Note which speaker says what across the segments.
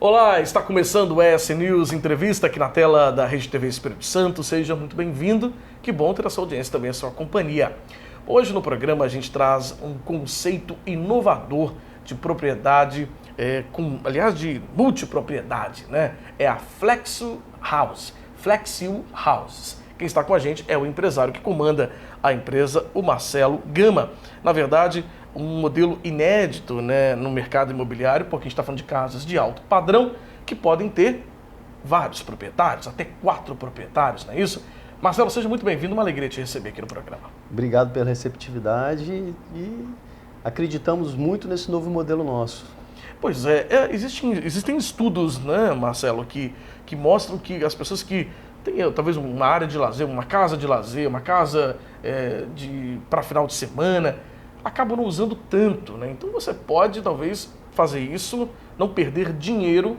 Speaker 1: Olá, está começando o ES News Entrevista aqui na tela da Rede TV Espírito Santo. Seja muito bem-vindo. Que bom ter a sua audiência também, a sua companhia. Hoje no programa a gente traz um conceito inovador de propriedade, de multipropriedade, né? É a Flexil House. Flexil Houses. Quem está com a gente é o empresário que comanda a empresa, o Marcelo Gama. Na verdade, um modelo inédito, né, no mercado imobiliário, porque a gente está falando de casas de alto padrão que podem ter vários proprietários, até 4 proprietários, não é isso? Marcelo, seja muito bem-vindo, uma alegria te receber aqui no programa.
Speaker 2: Obrigado pela receptividade e acreditamos muito nesse novo modelo nosso.
Speaker 1: Pois existem estudos, né, Marcelo, que mostram que as pessoas que têm talvez uma área de lazer, uma casa de lazer, uma casa para final de semana, acabam não usando tanto, né? Então você pode talvez fazer isso, não perder dinheiro,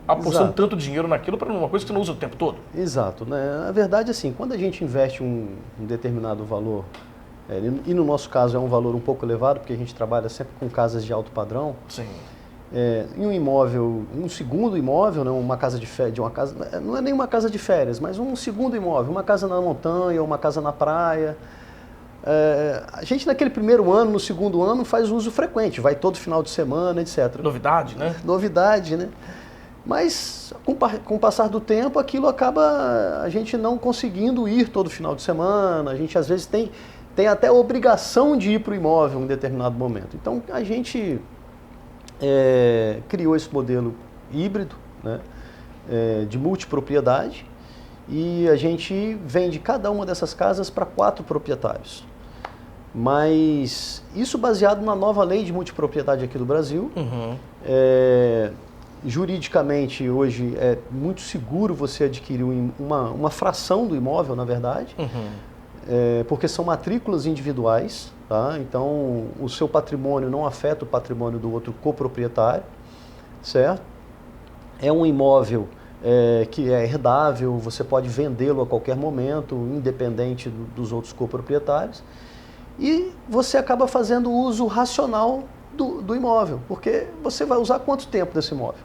Speaker 1: apostando tanto dinheiro naquilo para uma coisa que você não usa o tempo todo.
Speaker 2: Exato, né? Na verdade, assim, quando a gente investe um determinado valor, e no nosso caso é um valor um pouco elevado, porque a gente trabalha sempre com casas de alto padrão.
Speaker 1: Sim.
Speaker 2: Em um imóvel, um segundo imóvel, né, uma casa de férias, não é nem uma casa de férias, mas um segundo imóvel, uma casa na montanha, uma casa na praia. A gente naquele primeiro ano, no segundo ano, faz uso frequente, vai todo final de semana, etc.
Speaker 1: Novidade, né?
Speaker 2: Novidade, né? Mas com o passar do tempo, aquilo acaba a gente não conseguindo ir todo final de semana, a gente às vezes tem até a obrigação de ir para o imóvel em um determinado momento. Então a gente criou esse modelo híbrido, né, de multipropriedade, e a gente vende cada uma dessas casas para 4 proprietários. Mas isso baseado na nova lei de multipropriedade aqui do Brasil.
Speaker 1: Uhum.
Speaker 2: Juridicamente, hoje é muito seguro você adquirir uma fração do imóvel, na verdade, porque são matrículas individuais, tá? Então o seu patrimônio não afeta o patrimônio do outro coproprietário, certo? É um imóvel que é herdável, você pode vendê-lo a qualquer momento, independente dos outros coproprietários, e você acaba fazendo uso racional do imóvel, porque você vai usar quanto tempo desse imóvel?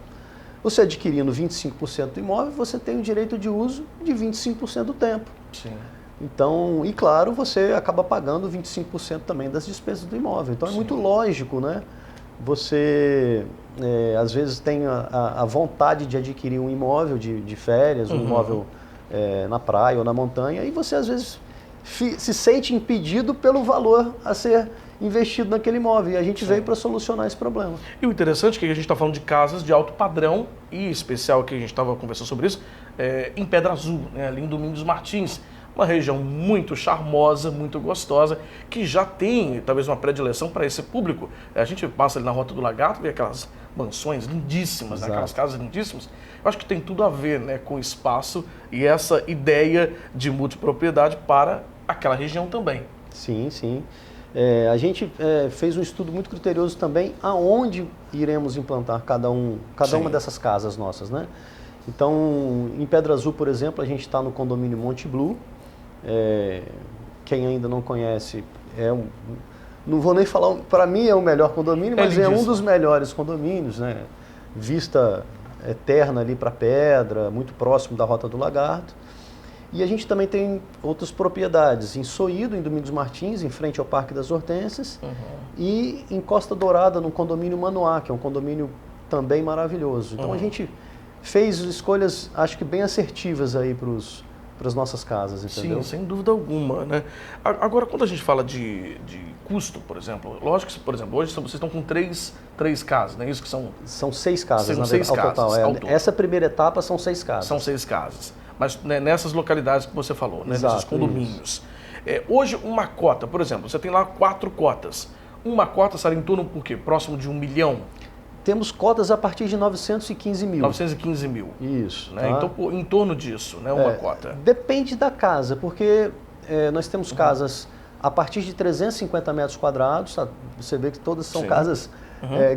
Speaker 2: Você adquirindo 25% do imóvel, você tem o direito de uso de 25% do tempo.
Speaker 1: Sim.
Speaker 2: Então, e claro, você acaba pagando 25% também das despesas do imóvel. Então é muito lógico, né? Você, às vezes, tem a vontade de adquirir um imóvel de férias, um imóvel na praia ou na montanha, e você, às vezes, se sente impedido pelo valor a ser investido naquele imóvel. E a gente veio para solucionar esse problema.
Speaker 1: E o interessante é que a gente está falando de casas de alto padrão, e especial que a gente estava conversando sobre isso, em Pedra Azul, né, ali em Domingos Martins. Uma região muito charmosa, muito gostosa, que já tem talvez uma predileção para esse público. A gente passa ali na Rota do Lagarto, vê aquelas mansões lindíssimas, né, aquelas casas lindíssimas. Eu acho que tem tudo a ver, né, com o espaço e essa ideia de multipropriedade para aquela região também.
Speaker 2: Sim, sim. A gente fez um estudo muito criterioso também aonde iremos implantar cada uma dessas casas nossas, né? Então, em Pedra Azul, por exemplo, a gente está no condomínio Monte Blue. Quem ainda não conhece, não vou nem falar, para mim é o melhor condomínio, mas é um dos melhores condomínios, né? Vista eterna ali para a Pedra, muito próximo da Rota do Lagarto. E a gente também tem outras propriedades, em Soído, em Domingos Martins, em frente ao Parque das Hortênsias, e em Costa Dourada, no condomínio Manoá, que é um condomínio também maravilhoso. Então a gente fez escolhas, acho que bem assertivas aí para as nossas casas, entendeu?
Speaker 1: Sim, sem dúvida alguma, né? Agora, quando a gente fala de custo, por exemplo, lógico que, por exemplo, hoje vocês estão com três casas, não é isso que são?
Speaker 2: São 6 casas,
Speaker 1: são
Speaker 2: na
Speaker 1: 6
Speaker 2: verdade,
Speaker 1: casas,
Speaker 2: ao total.
Speaker 1: ao todo.
Speaker 2: Essa primeira etapa são 6 casas.
Speaker 1: São 6 casas. Mas, né, nessas localidades que você falou, né,
Speaker 2: Exato,
Speaker 1: nesses condomínios. Hoje, uma cota, por exemplo, você tem lá 4 cotas. Uma cota sai em torno, por quê? Próximo de 1 milhão?
Speaker 2: Temos cotas a partir de 915 mil.
Speaker 1: 915 mil.
Speaker 2: Isso.
Speaker 1: Né?
Speaker 2: Tá?
Speaker 1: Então, em torno disso, né, uma cota.
Speaker 2: Depende da casa, porque nós temos casas a partir de 350 metros quadrados, tá? Você vê que todas são casas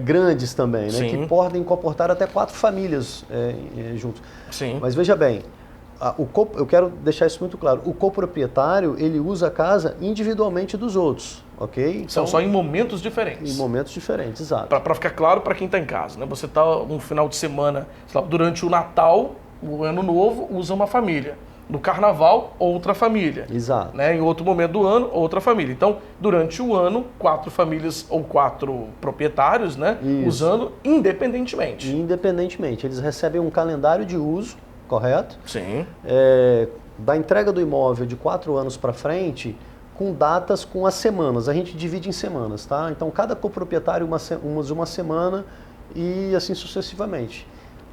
Speaker 2: grandes também, né? Que podem comportar até 4 famílias juntos.
Speaker 1: Sim.
Speaker 2: Mas veja bem, eu quero deixar isso muito claro, o coproprietário, ele usa a casa individualmente dos outros. ok?
Speaker 1: São
Speaker 2: Então,
Speaker 1: só em momentos diferentes.
Speaker 2: em momentos diferentes, exato.
Speaker 1: Para ficar claro para quem está em casa, né? Você está um final de semana, sei lá, durante o Natal, o Ano Novo, usa uma família. No Carnaval, outra família.
Speaker 2: Exato.
Speaker 1: Né? Em outro momento do ano, outra família. Então, durante o ano, 4 famílias ou 4 proprietários, né?
Speaker 2: Isso.
Speaker 1: Usando independentemente.
Speaker 2: Independentemente. Eles recebem um calendário de uso, correto?
Speaker 1: Sim.
Speaker 2: Da entrega do imóvel de 4 anos para frente, com datas com as semanas. A gente divide em semanas, tá? Então, cada coproprietário usa uma semana e assim sucessivamente.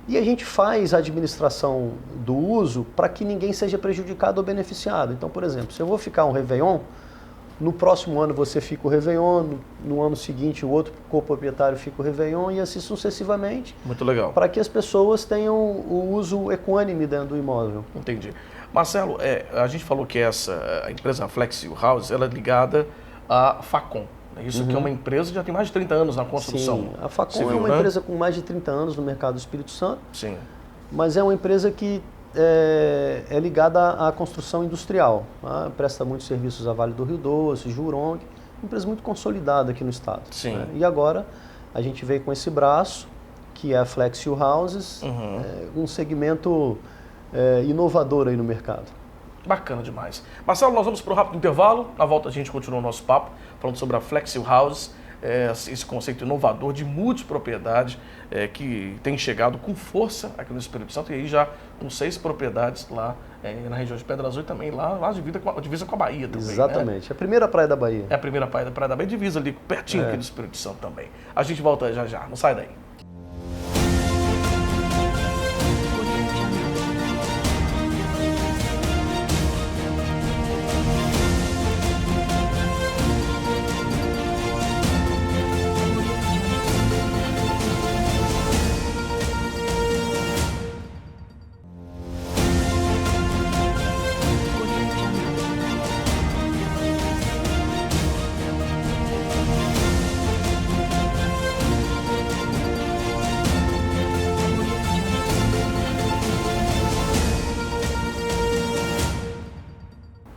Speaker 2: E a gente faz a administração do uso para que ninguém seja prejudicado ou beneficiado. Então, por exemplo, se eu vou ficar um Réveillon, no próximo ano você fica o Réveillon, no ano seguinte o outro coproprietário fica o Réveillon e assim sucessivamente.
Speaker 1: Muito legal.
Speaker 2: Para que as pessoas tenham o uso equânime dentro do imóvel.
Speaker 1: Entendi. Marcelo, a gente falou que a empresa Flexio House, ela é ligada à Facom. Isso que é uma empresa que já tem mais de 30 anos na construção.
Speaker 2: Sim, a Facom
Speaker 1: civil,
Speaker 2: é uma
Speaker 1: né?
Speaker 2: empresa com mais de 30 anos no mercado do Espírito Santo,
Speaker 1: Sim.
Speaker 2: mas é uma empresa que é ligada à construção industrial. Tá? Presta muitos serviços a Vale do Rio Doce, Jurong, uma empresa muito consolidada aqui no estado.
Speaker 1: Sim.
Speaker 2: Né? E agora a gente veio com esse braço, que é a Flexio Houses, um segmento inovador aí no mercado.
Speaker 1: Bacana demais. Marcelo, nós vamos para o rápido intervalo. Na volta a gente continua o nosso papo, falando sobre a Flexio House, esse conceito inovador de multipropriedade que tem chegado com força aqui no Espírito Santo e aí já com 6 propriedades lá na região de Pedra Azul e também lá divisa com a Bahia também.
Speaker 2: Exatamente.
Speaker 1: Né?
Speaker 2: A primeira praia da Bahia.
Speaker 1: É a primeira praia da Bahia, divisa ali pertinho aqui do Espírito Santo também. A gente volta já já, não sai daí.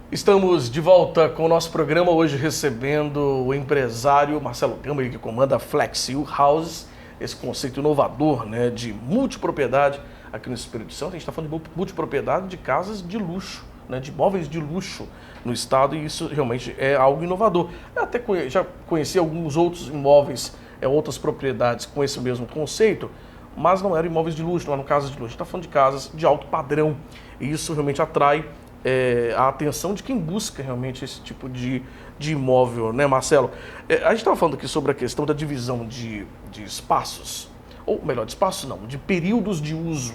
Speaker 1: Estamos de volta com o nosso programa, hoje recebendo o empresário Marcelo Gama, que comanda a Flexio House, esse conceito inovador, né, de multipropriedade aqui no Espírito Santo. A gente está falando de multipropriedade de casas de luxo, né, de imóveis de luxo no estado, e isso realmente é algo inovador. Eu até já conheci alguns outros imóveis, outras propriedades com esse mesmo conceito, mas não eram imóveis de luxo, não eram casas de luxo. A gente está falando de casas de alto padrão, e isso realmente atrai a atenção de quem busca realmente esse tipo de imóvel, né, Marcelo? A gente estava falando aqui sobre a questão da divisão de espaços, ou melhor, de espaços não, de períodos de uso,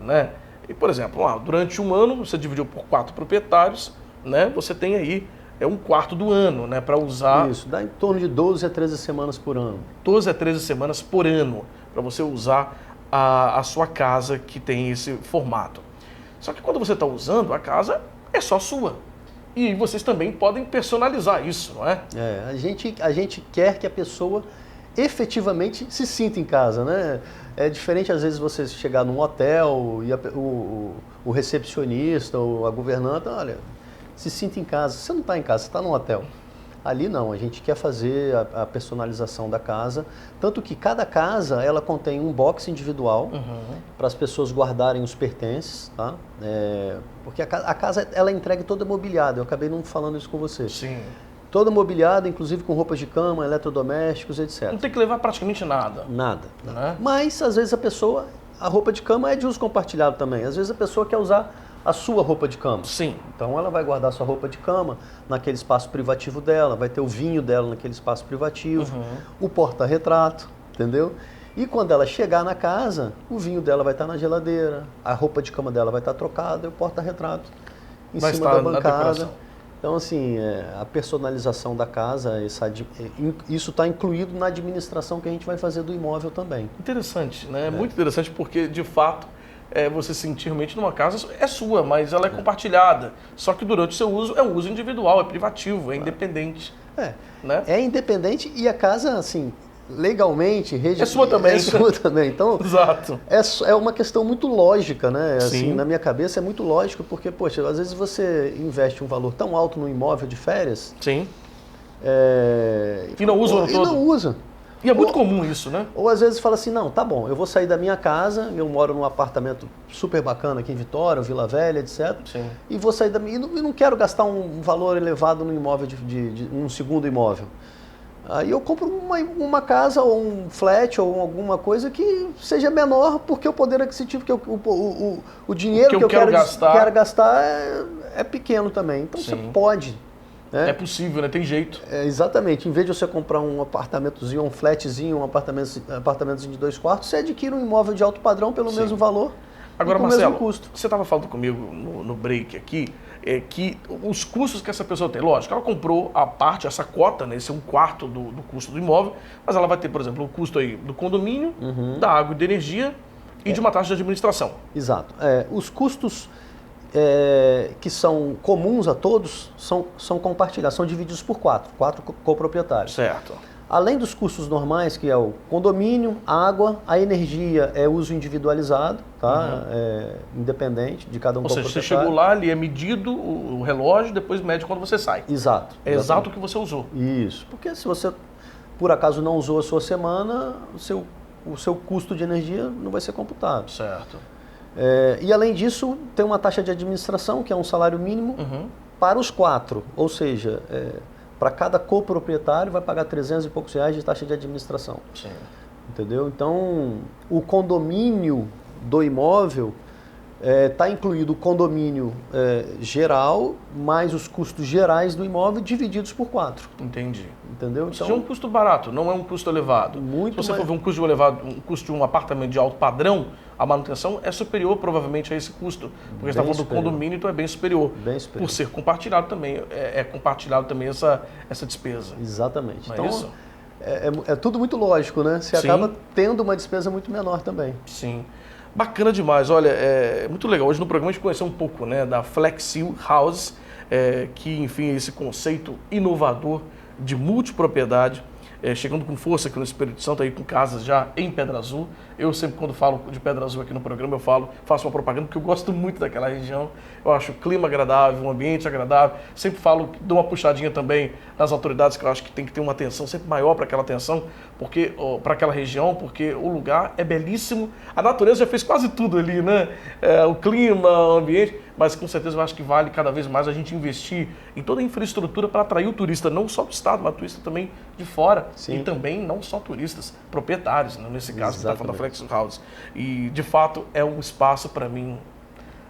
Speaker 1: né? E, por exemplo, durante um ano você dividiu por 4 proprietários, né? Você tem aí um quarto do ano, né, para usar.
Speaker 2: Isso, dá em torno de 12 a 13 semanas por ano.
Speaker 1: 12 a 13 semanas por ano para você usar a sua casa que tem esse formato. Só que quando você está usando, a casa é só sua. E vocês também podem personalizar isso, não é?
Speaker 2: A gente quer que a pessoa efetivamente se sinta em casa, né? É diferente às vezes você chegar num hotel e o recepcionista ou a governanta, olha, se sinta em casa. Você não está em casa, você está num hotel. Ali não, a gente quer fazer a personalização da casa, tanto que cada casa ela contém um box individual para as pessoas guardarem os pertences, tá? Porque a casa ela é entregue toda mobiliada, eu acabei não falando isso com você.
Speaker 1: Sim.
Speaker 2: Toda mobiliada, inclusive com roupas de cama, eletrodomésticos, etc.
Speaker 1: Não tem que levar praticamente nada.
Speaker 2: Nada.
Speaker 1: Né?
Speaker 2: Mas às vezes a roupa de cama é de uso compartilhado também. Às vezes a pessoa quer usar a sua roupa de cama.
Speaker 1: Sim.
Speaker 2: Então ela vai guardar sua roupa de cama naquele espaço privativo dela, vai ter o vinho dela naquele espaço privativo, o porta-retrato, entendeu? E quando ela chegar na casa, o vinho dela vai estar na geladeira, a roupa de cama dela vai estar trocada e o porta-retrato em
Speaker 1: vai
Speaker 2: cima da bancada.
Speaker 1: Então,
Speaker 2: assim, a personalização da casa, isso está incluído na administração que a gente vai fazer do imóvel também.
Speaker 1: Interessante, né? Muito interessante porque, de fato, você sentir realmente numa casa é sua, mas ela é compartilhada. Só que durante o seu uso é um uso individual, é privativo, é independente. Né?
Speaker 2: É independente e a casa, assim, legalmente...
Speaker 1: É sua também.
Speaker 2: É sua também. Então,
Speaker 1: exato.
Speaker 2: É uma questão muito lógica, né? Assim,
Speaker 1: Sim.
Speaker 2: na minha cabeça é muito lógico, porque, poxa, às vezes você investe um valor tão alto no imóvel de férias...
Speaker 1: Sim. E não usa o ano todo?
Speaker 2: E não usa.
Speaker 1: E é muito comum isso, né?
Speaker 2: Ou às vezes fala assim, não, tá bom, eu vou sair da minha casa, eu moro num apartamento super bacana aqui em Vitória, Vila Velha, etc.
Speaker 1: Sim.
Speaker 2: E vou sair da minha... E não quero gastar um valor elevado no imóvel, de um segundo imóvel. Aí eu compro uma casa ou um flat ou alguma coisa que seja menor, porque o poder aquisitivo, que o dinheiro que eu quero gastar é pequeno também. Então
Speaker 1: Sim.
Speaker 2: você pode.
Speaker 1: É possível, né? Tem jeito.
Speaker 2: Exatamente. Em vez de você comprar um apartamentozinho, um flatzinho, um apartamentozinho de 2 quartos, você adquire um imóvel de alto padrão pelo mesmo valor.
Speaker 1: Agora,
Speaker 2: e com
Speaker 1: Marcelo,
Speaker 2: o mesmo custo.
Speaker 1: Você estava falando comigo no break aqui, que os custos que essa pessoa tem, lógico, ela comprou a parte, essa cota, né, esse é 1/4 do custo do imóvel, mas ela vai ter, por exemplo, o custo aí do condomínio, da água e da energia e de uma taxa de administração.
Speaker 2: Exato. Os custos que são comuns a todos são compartilhados, são divididos por 4 coproprietários.
Speaker 1: Certo.
Speaker 2: Além dos custos normais, que é o condomínio, água, a energia é uso individualizado, tá? Independente de cada um
Speaker 1: Ou seja, você chegou lá, ali é medido o relógio, depois mede quando você sai.
Speaker 2: Exato.
Speaker 1: É exato o que você usou.
Speaker 2: Isso, porque se você, por acaso, não usou a sua semana, o seu custo de energia não vai ser computado.
Speaker 1: Certo.
Speaker 2: E além disso, tem uma taxa de administração, que é um salário mínimo, para os 4, ou seja... para cada coproprietário vai pagar 300 e poucos reais de taxa de administração.
Speaker 1: Sim.
Speaker 2: Entendeu? Então, o condomínio do imóvel está incluído o condomínio geral, mais os custos gerais do imóvel divididos por 4.
Speaker 1: Entendi.
Speaker 2: Entendeu?
Speaker 1: Então, é um custo barato, não é um custo elevado.
Speaker 2: Muito.
Speaker 1: Se você for ver um custo elevado, um custo de um apartamento de alto padrão, a manutenção é superior provavelmente a esse custo. Porque você está falando do condomínio, então é bem superior.
Speaker 2: Bem superior.
Speaker 1: Por ser compartilhado também, é compartilhado também essa despesa.
Speaker 2: Exatamente.
Speaker 1: Não
Speaker 2: então,
Speaker 1: é isso?
Speaker 2: É tudo muito lógico, né? Você acaba tendo uma despesa muito menor também.
Speaker 1: Sim. Bacana demais. Olha, é muito legal. Hoje no programa a gente conheceu um pouco, né, da Flexil House, que, enfim, é esse conceito inovador de multipropriedade, chegando com força aqui no Espírito Santo, aí com casas já em Pedra Azul. Eu sempre, quando falo de Pedra Azul aqui no programa, faço uma propaganda, porque eu gosto muito daquela região. Eu acho o clima agradável, o ambiente agradável. Sempre falo, dou uma puxadinha também nas autoridades, que eu acho que tem que ter uma atenção sempre maior para aquela atenção, para aquela região, porque o lugar é belíssimo. A natureza já fez quase tudo ali, né? O clima, o ambiente, mas com certeza eu acho que vale cada vez mais a gente investir em toda a infraestrutura para atrair o turista, não só do estado, mas turista também de fora.
Speaker 2: Sim.
Speaker 1: E também não só turistas, proprietários, né? Nesse caso, que está falando da
Speaker 2: Exatamente.
Speaker 1: Flexil House. E, de fato, é um espaço, para mim,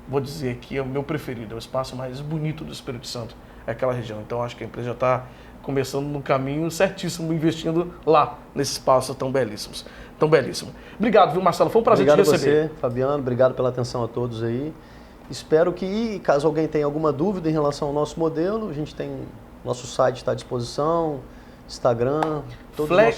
Speaker 1: vou dizer que é o meu preferido, é o espaço mais bonito do Espírito Santo, é aquela região. Então, acho que a empresa já está começando no caminho certíssimo, investindo lá, nesse espaço tão belíssimo. Obrigado, viu, Marcelo? Foi um prazer te receber.
Speaker 2: Obrigado a você, Fabiano. Obrigado pela atenção a todos aí. Espero que, caso alguém tenha alguma dúvida em relação ao nosso modelo, a gente tem, nosso site está à disposição, Instagram,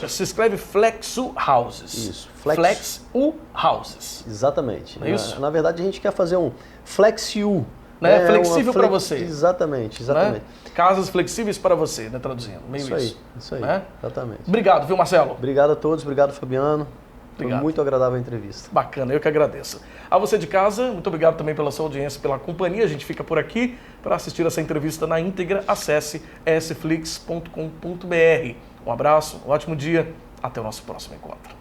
Speaker 1: Se escreve Flexil Houses.
Speaker 2: Isso.
Speaker 1: Flexil Houses.
Speaker 2: Exatamente.
Speaker 1: É isso?
Speaker 2: Na verdade, a gente quer fazer um Flexiu.
Speaker 1: Né? Flexível para você.
Speaker 2: Exatamente.
Speaker 1: Né? Casas flexíveis para você, né? Traduzindo. Meio
Speaker 2: isso aí.
Speaker 1: Né?
Speaker 2: Exatamente.
Speaker 1: Obrigado, viu, Marcelo?
Speaker 2: Obrigado a todos, obrigado, Fabiano.
Speaker 1: Obrigado.
Speaker 2: Foi muito agradável a entrevista.
Speaker 1: Bacana, eu que agradeço. A você de casa, muito obrigado também pela sua audiência, pela companhia. A gente fica por aqui. Para assistir essa entrevista na íntegra, acesse sflix.com.br. Um abraço, um ótimo dia, até o nosso próximo encontro.